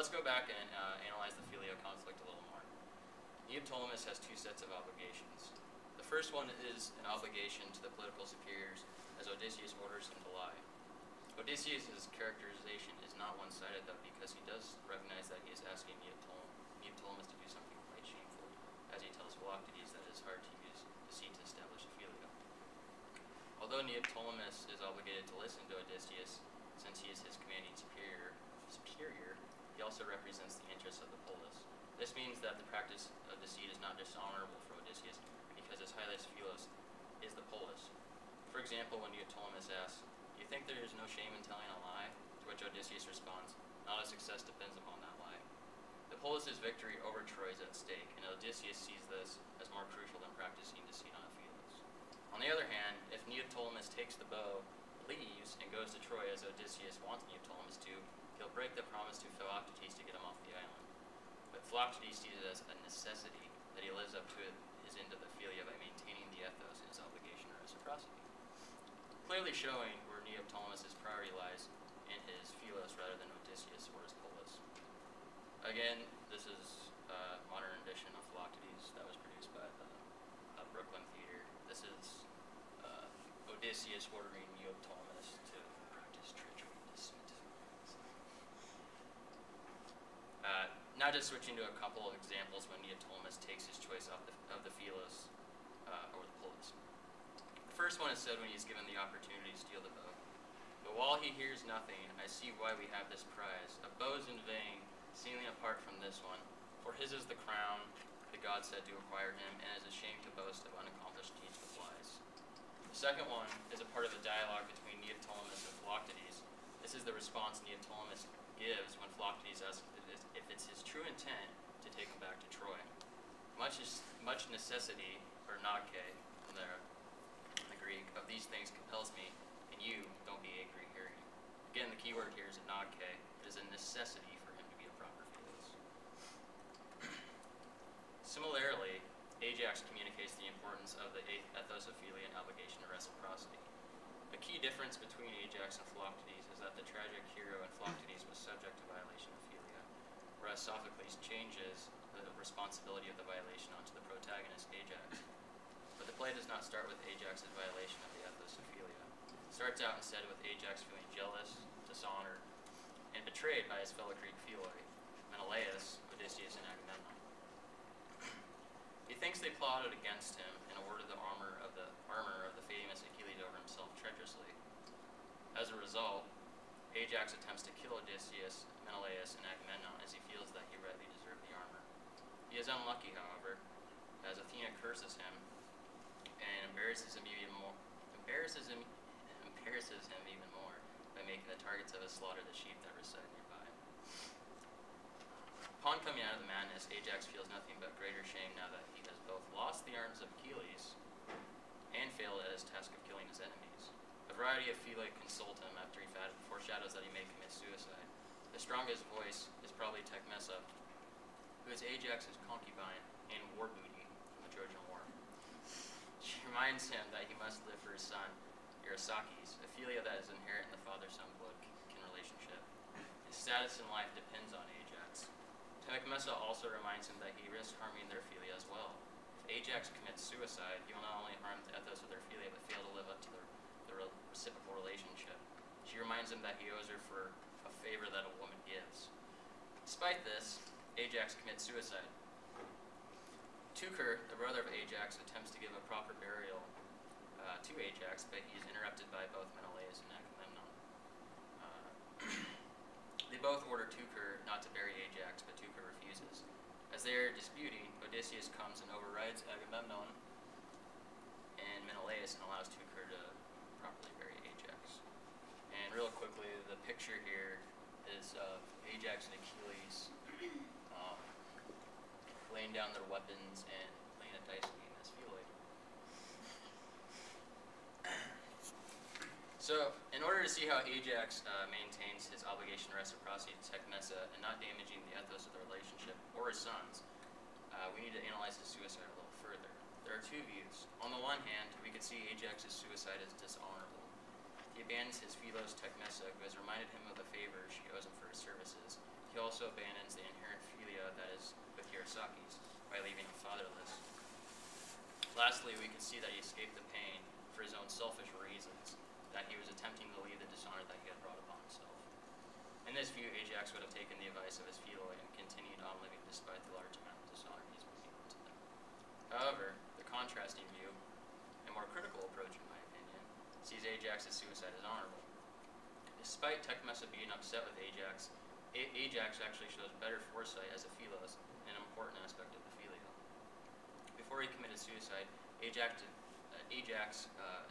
let's go back and analyze the filial conflict a little more. Neoptolemus has two sets of obligations. The first one is an obligation to the political superiors as Odysseus orders him to lie. Odysseus' characterization is not one-sided, though, because he does recognize that he is asking Neoptolemus to do something quite shameful, as he tells Philoctetes that it is hard to use deceit to establish a filia. Although Neoptolemus is obligated to listen to Odysseus, since he is his commanding superior, he also represents the interests of the polis. This means that the practice of deceit is not dishonorable for Odysseus, because his highest philos is the polis. For example, when Neoptolemus asks, "Do you think there is no shame in telling a lie?" to which Odysseus responds, "Not if success depends upon that lie." The polis' victory over Troy is at stake, and Odysseus sees this as more crucial than practicing deceit on a philos. On the other hand, if Neoptolemus takes the bow, leaves, and goes to Troy as Odysseus wants Neoptolemus to, he'll break the promise to Philoctetes to get him off the island. But Philoctetes sees it as a necessity that he lives up to his end of the philia by maintaining the ethos and his obligation of reciprocity, clearly showing where Neoptolemus' priority lies in his philos rather than Odysseus or his polis. Again, this is a modern edition of Philoctetes that was produced by the Brooklyn Theater. This is Odysseus ordering Neoptolemus to practice treachery and deceit. Now just switching to a couple of examples when Neoptolemus takes his choice of the philos over the polis. The first one is said when he is given the opportunity to steal the bow. "But while he hears nothing, I see why we have this prize. A bow is in vain, seemingly apart from this one. For his is the crown the god said to acquire him, and is ashamed to boast of unaccomplished deeds with lies." The second one is a part of the dialogue between Neoptolemus and Philoctetes. This is the response Neoptolemus gives when Philoctetes asks if it's his true intent to take him back to Troy. Much necessity, or nagke in the Greek, of these things compels me, and you don't be angry hearing. Again, the key word here is nagke. It is a necessity for him to be a proper philos. Similarly, Ajax communicates the importance of the ethos of philia and obligation of reciprocity. A key difference between Ajax and Philoctetes is that the tragic hero in Philoctetes was subject to violation of philia, whereas Sophocles changes the responsibility of the violation onto the protagonist, Ajax. But the play does not start with Ajax's violation of the ethos of philia. It starts out instead with Ajax feeling jealous, dishonored, and betrayed by his fellow Greek philoi, Menelaus, Odysseus, and Agamemnon. He thinks they plotted against him and awarded the armor of the famous Achilles over himself treacherously. As a result, Ajax attempts to kill Odysseus, Menelaus, and Agamemnon as he feels that he rightly deserved the armor. He is unlucky, however, as Athena curses him and embarrasses him even more by making the targets of his slaughter the sheep that reside nearby. Upon coming out of the madness, Ajax feels nothing but greater shame now that he has both lost the arms of Achilles and failed at his task of killing his enemies. A variety of philoi console him after he foreshadows that he may commit suicide. The strongest voice is probably Tecmessa, who is Ajax's concubine and war booty from the Trojan War. She reminds him that he must live for his son, Eurysakes, a philia that is inherent in the father-son blood-kin relationship. His status in life depends on Ajax. Tecmessa also reminds him that he risks harming their philia as well. If Ajax commits suicide, he will not only harm the ethos of their philia, but fail to live up to the reciprocal relationship. She reminds him that he owes her for a favor that a woman gives. Despite this, Ajax commits suicide. Teucer, the brother of Ajax, attempts to give a proper burial to Ajax, but he is interrupted by both Menelaus and Agamemnon. They both order Teucer not to bury Ajax, but Teucer refuses. As they are disputing, Odysseus comes and overrides Agamemnon and Menelaus and allows Teucer to properly bury Ajax. And real quickly, the picture here is of Ajax and Achilles laying down their weapons and playing a dice game as philia. So, in order to see how Ajax maintains his obligation of reciprocity to Tecmessa and not damaging the ethos of the relationship or his sons, we need to analyze his suicide a little further. There are two views. On the one hand, we could see Ajax's suicide as dishonorable. He abandons his philos Tecmessa, who has reminded him of the favor she owes him for his services. He he also abandons the inherent philia that is with Urasaki's by leaving him fatherless. Lastly, we can see that he escaped the pain for his own selfish reasons, that he was attempting to leave the dishonor that he had brought upon himself. In this view, Ajax would have taken the advice of his Philae and continued on living despite the large amount of dishonor he was bringing into them. However, the contrasting view, a more critical approach in my opinion, sees Ajax's suicide as honorable. Despite Tecmessa being upset with Ajax, Ajax actually shows better foresight as a philos, an important aspect of the philia. Before he committed suicide, Ajax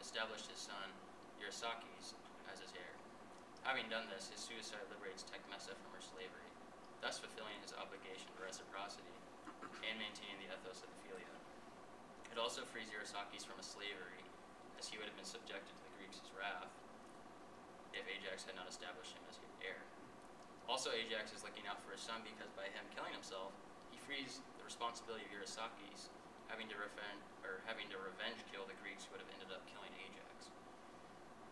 established his son Eurysakes as his heir. Having done this, his suicide liberates Tecmessa from her slavery, thus fulfilling his obligation to reciprocity and maintaining the ethos of the philia. It also frees Eurysakes from a slavery, as he would have been subjected to the Greeks' wrath if Ajax had not established him as heir. Also, Ajax is looking out for his son because by him killing himself, he frees the responsibility of Eurysakes having to revenge kill the Greeks who would have ended up killing Ajax.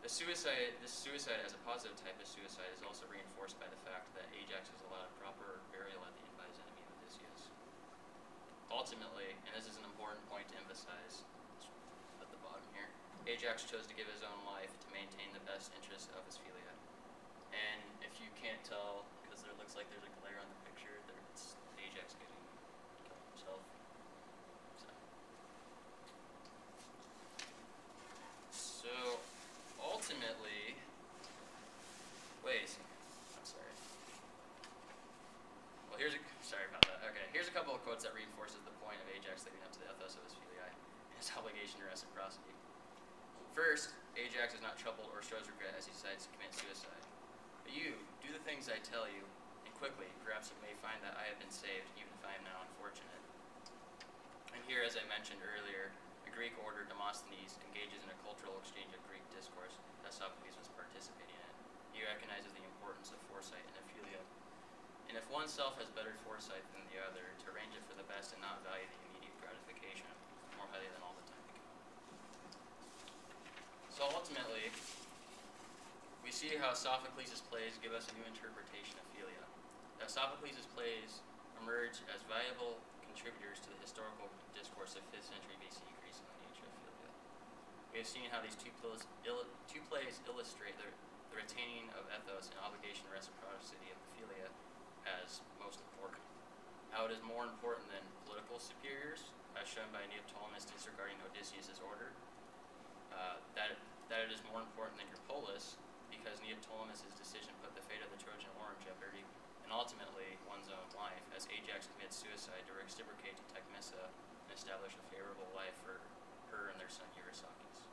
This suicide as a positive type of suicide is also reinforced by the fact that Ajax was allowed proper burial at the end by his enemy Odysseus. Ultimately, and this is an important point to emphasize at the bottom here, Ajax chose to give his own life to maintain the best interests of his philia. And if you can't tell, because there looks like there's a glare on the picture, it's Ajax killing himself. So ultimately, I'm sorry. Well, sorry about that. Okay, here's a couple of quotes that reinforces the point of Ajax living up to the ethos of his philia and his obligation to reciprocity. First, Ajax is not troubled or shows regret as he decides to commit suicide. But you, do the things I tell you, and quickly, perhaps you may find that I have been saved, even if I am now unfortunate. And here, as I mentioned earlier, the Greek order Demosthenes engages in a cultural exchange of Greek discourse that Sophocles was participating in. He recognizes the importance of foresight in a philia. And if oneself has better foresight than the other, to arrange it for the best and not value the immediate gratification more highly than all the time to come. So ultimately, we see how Sophocles' plays give us a new interpretation of philia. That Sophocles' plays emerge as valuable contributors to the historical discourse of 5th century BC Greece on the nature of philia. We have seen how these two plays illustrate the retaining of ethos and obligation reciprocity of the philia as most important. How it is more important than political superiors, as shown by Neoptolemus disregarding Odysseus' order. That it is more important than your polis, because Neoptolemus' decision put the fate of the Trojan War in jeopardy, and ultimately one's own life, as Ajax commits suicide to reciprocate to Tecmessa and establish a favorable life for her and their son Eurysakes.